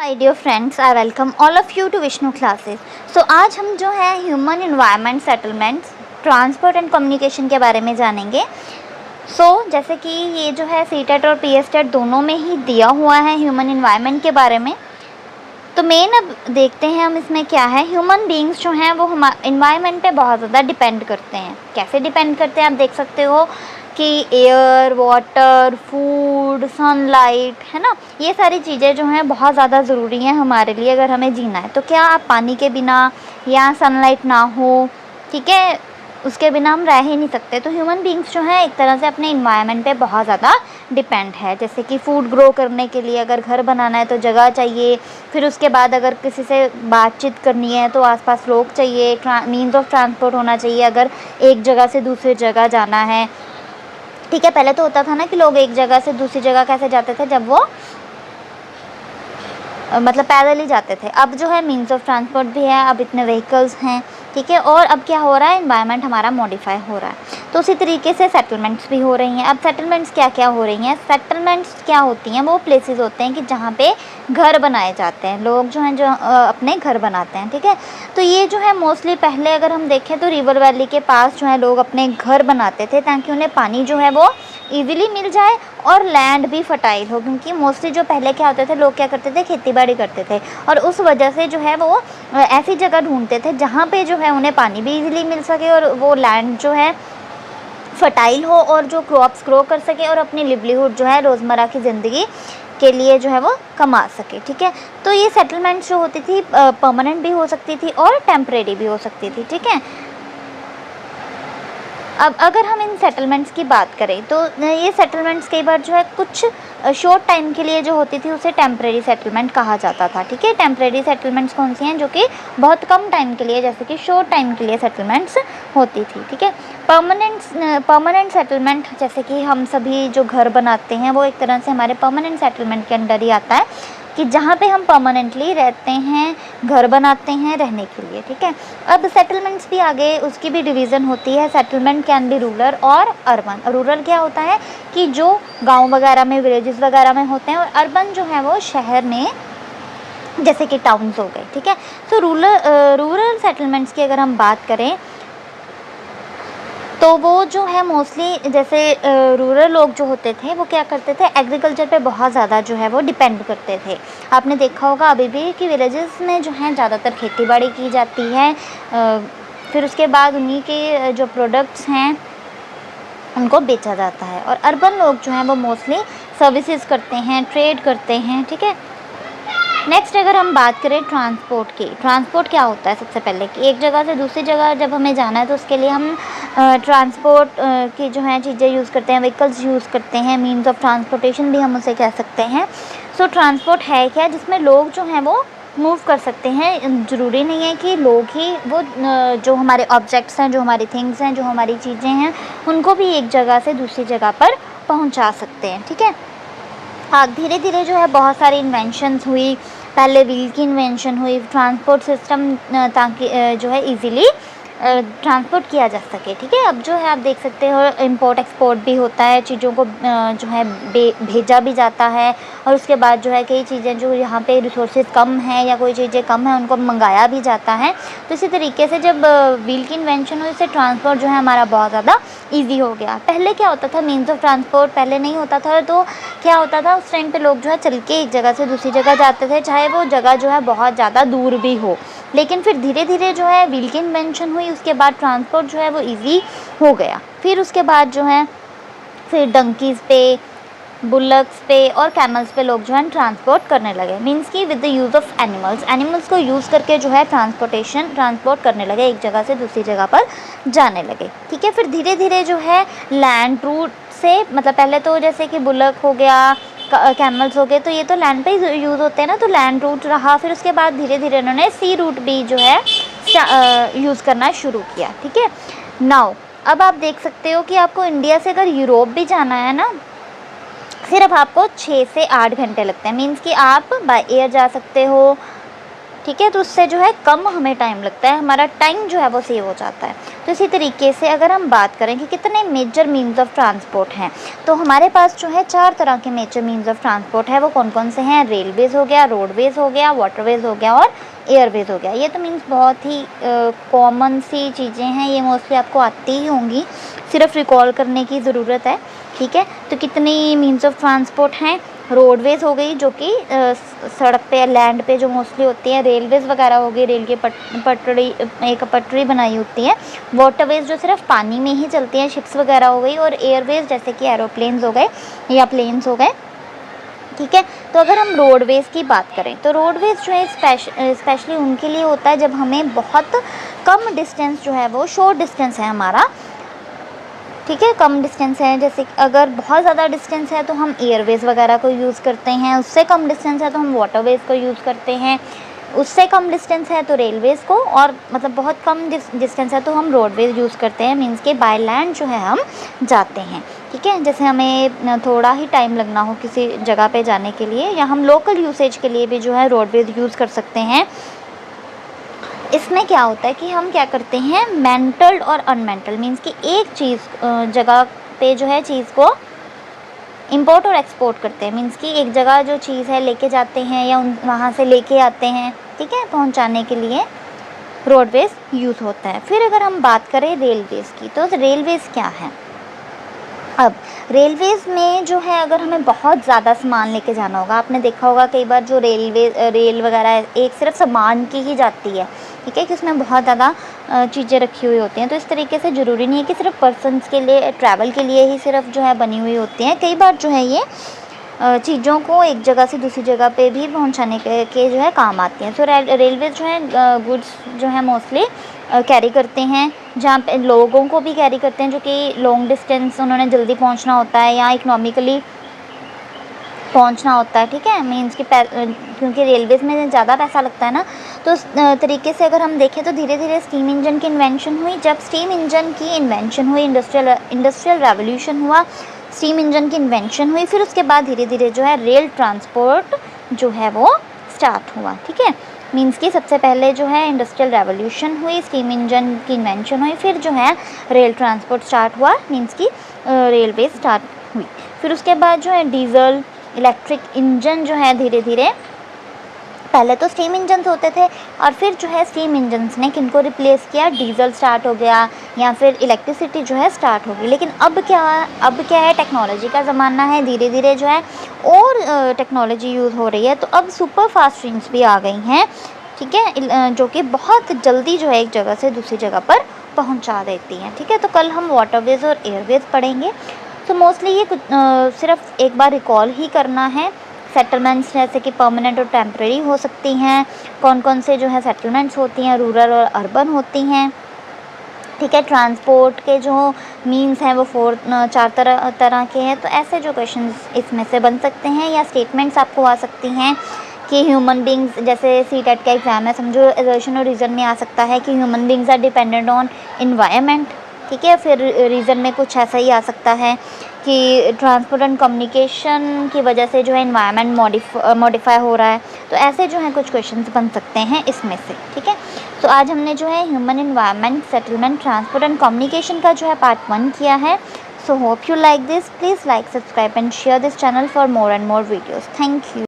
Hi dear friends, I welcome all of you to Vishnu classes. So आज हम जो है human environment settlements, transport and communication के बारे में जानेंगे। जैसे कि ये जो है सीटेट और पीएसटेट दोनों में ही दिया हुआ है ह्यूमन एनवायरनमेंट के बारे में। तो मेन अब देखते हैं हम इसमें क्या है। ह्यूमन बींग्स जो हैं वो एनवायरनमेंट पे बहुत ज़्यादा डिपेंड करते हैं। कैसे डिपेंड करते हैं आप देख सकते हो कि एयर, वाटर, फूड, सनलाइट, है ना, ये सारी चीज़ें जो हैं बहुत ज़्यादा ज़रूरी हैं हमारे लिए अगर हमें जीना है। तो क्या आप पानी के बिना या सनलाइट ना हो, ठीक है, उसके बिना हम रह ही नहीं सकते। तो ह्यूमन बींग्स जो हैं एक तरह से अपने इन्वायरमेंट पे बहुत ज़्यादा डिपेंड है। जैसे कि फूड ग्रो करने के लिए अगर घर बनाना है तो जगह चाहिए, फिर उसके बाद अगर किसी से बातचीत करनी है तो आसपास लोग चाहिए, मीन्स ऑफ ट्रांसपोर्ट होना चाहिए अगर एक जगह से दूसरी जगह जाना है। ठीक है, पहले तो होता था ना कि लोग एक जगह से दूसरी जगह कैसे जाते थे, जब वो मतलब पैदल ही जाते थे। अब जो है मीन्स ऑफ ट्रांसपोर्ट भी है, अब इतने व्हीकल्स हैं, ठीक है। और अब क्या हो रहा है, एनवायरनमेंट हमारा मॉडिफाई हो रहा है। तो उसी तरीके से सेटलमेंट्स भी हो रही हैं। अब सेटलमेंट्स क्या क्या हो रही हैं, सेटलमेंट्स क्या होती हैं, वो प्लेसेस होते हैं कि जहाँ पे घर बनाए जाते हैं, लोग जो हैं जो अपने घर बनाते हैं, ठीक है। तो ये जो है मोस्टली पहले अगर हम देखें तो रिवर वैली के पास जो है लोग अपने घर बनाते थे ताकि उन्हें पानी जो है वो ईज़िली मिल जाए और लैंड भी फर्टाइल हो, क्योंकि मोस्टली जो पहले क्या होते थे, लोग क्या करते थे, खेती बाड़ी करते थे और उस वजह से जो है वो ऐसी जगह ढूंढते थे जहाँ पे जो है उन्हें पानी भी इजीली मिल सके और वो लैंड जो है फर्टाइल हो और जो क्रॉप्स ग्रो कर सके और अपनी लिवलीहुड जो है रोज़मर्रा की ज़िंदगी के लिए जो है वो कमा सके, ठीक है। तो ये सेटलमेंट्स जो होती थी परमानेंट भी हो सकती थी और टेम्परेरी भी हो सकती थी, ठीक है। अब अगर हम इन सेटलमेंट्स की बात करें तो ये सेटलमेंट्स कई बार जो है कुछ शॉर्ट टाइम के लिए जो होती थी उसे टेम्परेरी सेटलमेंट कहा जाता था, ठीक है। टेम्परेरी सेटलमेंट्स कौन सी हैं, जो बहुत कम टाइम के लिए, जैसे कि शॉर्ट टाइम के लिए सेटलमेंट्स होती थी, ठीक है। परमानेंट सेटलमेंट, जैसे कि हम सभी जो घर बनाते हैं वो एक तरह से हमारे परमानेंट सेटलमेंट के अंडर ही आता है कि जहाँ पे हम परमानेंटली रहते हैं, घर बनाते हैं रहने के लिए, ठीक है। अब सेटलमेंट्स भी आगे उसकी भी डिवीज़न होती है। सेटलमेंट कैन बी रूरल और अर्बन। रूरल क्या होता है कि जो गांव वगैरह में, विलेजेस वगैरह में होते हैं, और अर्बन जो है वो शहर में, जैसे कि टाउन्स हो गए, ठीक है। तो रूरल सेटलमेंट्स की अगर हम बात करें तो वो जो है मोस्टली जैसे रूरल लोग जो होते थे वो क्या करते थे, एग्रीकल्चर पे बहुत ज़्यादा जो है वो डिपेंड करते थे। आपने देखा होगा अभी भी कि विलेजेस में जो है ज़्यादातर खेती बाड़ी की जाती है, फिर उसके बाद उन्हीं के जो प्रोडक्ट्स हैं उनको बेचा जाता है। और अर्बन लोग जो हैं वो मोस्टली सर्विसेज करते हैं, ट्रेड करते हैं, ठीक है। नेक्स्ट अगर हम बात करें ट्रांसपोर्ट की, ट्रांसपोर्ट क्या होता है, सबसे पहले कि एक जगह से दूसरी जगह जब हमें जाना है तो उसके लिए हम ट्रांसपोर्ट की जो है चीज़ें यूज़ करते हैं, व्हीकल्स यूज़ करते हैं, मीन्स ऑफ ट्रांसपोर्टेशन भी हम उसे कह सकते हैं। सो ट्रांसपोर्ट है क्या, जिसमें लोग जो हैं वो मूव कर सकते हैं। ज़रूरी नहीं है कि लोग ही वो जो हमारे ऑब्जेक्ट्स हैं, जो हमारी थिंग्स हैं, जो हमारी चीज़ें हैं, उनको भी एक जगह से दूसरी जगह पर पहुंचा सकते हैं, ठीक है। हाँ, धीरे धीरे जो है बहुत सारी इन्वेंशंस हुई। पहले व्हील की इन्वेंशन हुई, ट्रांसपोर्ट सिस्टम ताकि जो है इजीली ट्रांसपोर्ट किया जा सके, ठीक है। अब जो है आप देख सकते हो इंपोर्ट एक्सपोर्ट भी होता है, चीज़ों को जो है भेजा भी जाता है, और उसके बाद जो है कई चीज़ें जो यहाँ पे रिसोर्सेज कम हैं या कोई चीज़ें कम हैं उनको मंगाया भी जाता है। तो इसी तरीके से जब व्हील की इन्वेंशन हुई, इससे ट्रांसपोर्ट जो है हमारा बहुत ज़्यादा ईजी हो गया। पहले क्या होता था, मीन्स ऑफ ट्रांसपोर्ट पहले नहीं होता था, तो क्या होता था उस टाइम पे लोग जो है चल के एक जगह से दूसरी जगह जाते थे, चाहे वो जगह जो है बहुत ज़्यादा दूर भी हो। लेकिन फिर धीरे धीरे जो है व्हील की इन्वेंशन हुई, उसके बाद ट्रांसपोर्ट जो है वो इजी हो गया। फिर उसके बाद जो है फिर डंकीज़ पे, बुलक्स पे और कैमल्स पे लोग जो है ट्रांसपोर्ट करने लगे, मीन्स कि with the use of animals को यूज़ करके जो है ट्रांसपोर्ट करने लगे, एक जगह से दूसरी जगह पर जाने लगे, ठीक है। फिर धीरे धीरे जो है लैंड रूट से, मतलब पहले तो जैसे कि बुलक हो गया, कैमल्स हो गए, तो ये तो लैंड पे ही यूज़ होते हैं ना, तो लैंड रूट रहा। फिर उसके बाद धीरे धीरे उन्होंने सी रूट भी जो है यूज़ करना शुरू किया, ठीक है। नाउ अब आप देख सकते हो कि आपको इंडिया से अगर यूरोप भी जाना है ना, सिर्फ आपको 6 से 8 घंटे लगते हैं, मीन्स कि आप बाय एयर जा सकते हो, ठीक है। तो उससे जो है कम हमें टाइम लगता है, हमारा टाइम जो है वो सेव हो जाता है। तो तो इसी तरीके से अगर हम बात करें कि कितने मेजर मीन्स ऑफ ट्रांसपोर्ट हैं, तो हमारे पास जो है 4 तरह के मेजर मीन्स ऑफ ट्रांसपोर्ट है। वो कौन कौन से हैं? रेलवेज़ हो गया, रोडवेज़ हो गया, वाटरवेज़ हो गया और एयरवेज़ हो गया। ये तो मीन्स बहुत ही कॉमन सी चीज़ें हैं, ये मोस्टली आपको आती ही होंगी, सिर्फ रिकॉल करने की ज़रूरत है। ठीक है, तो कितनी मीन्स ऑफ ट्रांसपोर्ट हैं? रोडवेज़ हो गई जो कि सड़क पे लैंड पे जो मोस्टली होती है। रेलवेज़ वगैरह हो गई, रेल के पटरी, एक पटरी बनाई होती है। वाटरवेज़ जो सिर्फ पानी में ही चलती हैं, शिप्स वगैरह हो गई। और एयरवेज़ जैसे कि एरोप्लेन्स हो गए या प्लेन्स हो गए। ठीक है, तो अगर हम रोडवेज़ की बात करें तो रोडवेज़ जो है स्पेशली उनके लिए होता है जब हमें बहुत कम डिस्टेंस जो है वो शॉर्ट डिस्टेंस है हमारा। ठीक है, कम डिस्टेंस है, जैसे अगर बहुत ज़्यादा डिस्टेंस है तो हम एयरवेज़ वगैरह को यूज़ करते हैं, उससे कम डिस्टेंस है तो हम वाटरवेज़ को यूज़ करते हैं, उससे कम डिस्टेंस है तो रेलवेज़ को, और मतलब बहुत कम डिस्टेंस है तो हम रोडवेज़ यूज़ करते हैं। मीन्स के बाय लैंड जो है हम जाते हैं। ठीक है, जैसे हमें थोड़ा ही टाइम लगना हो किसी जगह पे जाने के लिए, या हम लोकल यूसेज के लिए भी जो है रोडवेज़ यूज़ कर सकते हैं। इसमें क्या होता है कि हम क्या करते हैं, मेंटल्ड और अनमेंटल्ड, मीन्स कि एक चीज़ जगह पे जो है चीज़ को इंपोर्ट और एक्सपोर्ट करते हैं। मीन्स कि एक जगह जो चीज़ है लेके जाते हैं या वहाँ से लेके आते हैं। ठीक है, पहुँचाने के लिए रोडवेज़ यूज़ होता है। फिर अगर हम बात करें रेलवेज़ की, तो रेलवेज़ क्या है? अब रेलवेज़ में जो है अगर हमें बहुत ज़्यादा सामान लेके जाना होगा, आपने देखा होगा कई बार जो रेल वगैरह एक सिर्फ सामान की ही जाती है। ठीक है, कि उसमें बहुत ज़्यादा चीज़ें रखी हुई होती हैं। तो इस तरीके से ज़रूरी नहीं है कि सिर्फ पर्सनस के लिए, ट्रैवल के लिए ही सिर्फ जो है बनी हुई होती हैं। कई बार जो है ये चीज़ों को एक जगह से दूसरी जगह पे भी पहुंचाने के जो है काम आती हैं। तो रेलवे जो है गुड्स जो है मोस्टली कैरी करते हैं, जहाँ पे लोगों को भी कैरी करते हैं जो कि लॉन्ग डिस्टेंस उन्होंने जल्दी पहुंचना होता है या इकोनॉमिकली पहुंचना होता है। ठीक है, मीन्स कि क्योंकि रेलवेज़ में ज़्यादा पैसा लगता है ना, तो उस तरीके से अगर हम देखें तो धीरे धीरे स्टीम इंजन की इन्वेंशन हुई। जब स्टीम इंजन की इन्वेंशन हुई, इंडस्ट्रियल रेवोल्यूशन हुआ, स्टीम इंजन की इन्वेंशन हुई, फिर उसके बाद धीरे धीरे जो है रेल ट्रांसपोर्ट जो है वो स्टार्ट हुआ। ठीक है, मीन्स कि सबसे पहले जो है इंडस्ट्रियल रेवोल्यूशन हुई, स्टीम इंजन की इन्वेंशन हुई, फिर जो है रेल ट्रांसपोर्ट स्टार्ट हुआ, मीन्स कि रेलवे स्टार्ट हुई। फिर उसके बाद जो है डीजल इलेक्ट्रिक इंजन जो है धीरे धीरे, पहले तो स्टीम इंजन्स होते थे और फिर जो है स्टीम इंजन्स ने किनको रिप्लेस किया, डीजल स्टार्ट हो गया या फिर इलेक्ट्रिसिटी जो है स्टार्ट हो गई। लेकिन अब क्या है, टेक्नोलॉजी का ज़माना है, धीरे धीरे जो है और टेक्नोलॉजी यूज़ हो रही है। तो अब सुपर फास्ट ट्रेन्स भी आ गई हैं। ठीक है, जो कि बहुत जल्दी जो है एक जगह से दूसरी जगह पर पहुंचा देती हैं। ठीक है, तो कल हम वाटरवेज़ और एयरवेज़ पढ़ेंगे। तो मोस्टली ये सिर्फ एक बार रिकॉल ही करना है। सेटलमेंट्स जैसे कि परमानेंट और टेम्परेरी हो सकती हैं, कौन कौन से जो है सेटलमेंट्स होती हैं, रूरल और अर्बन होती हैं। ठीक है, ट्रांसपोर्ट के जो मीन्स हैं वो 4 तरह के हैं। तो ऐसे जो क्वेश्चंस इसमें से बन सकते हैं या स्टेटमेंट्स आपको आ सकती हैं कि ह्यूमन बींग्स, जैसे सीटेट का एग्ज़ाम है, समझो एजर्शन और रीज़न में आ सकता है कि human beings are dependent on environment. ठीक है, फिर रीज़न में कुछ ऐसा ही आ सकता है कि ट्रांसपोर्ट एंड कम्युनिकेशन की वजह से जो है इन्वायरमेंट मॉडिफाई हो रहा है। तो ऐसे जो हैं कुछ क्वेश्चंस बन सकते हैं इसमें से। ठीक है, तो आज हमने जो है human environment, settlement, transport and communication का जो है पार्ट 1 किया है। So hope you like this. Please like, subscribe and share this channel for more and more videos. Thank you.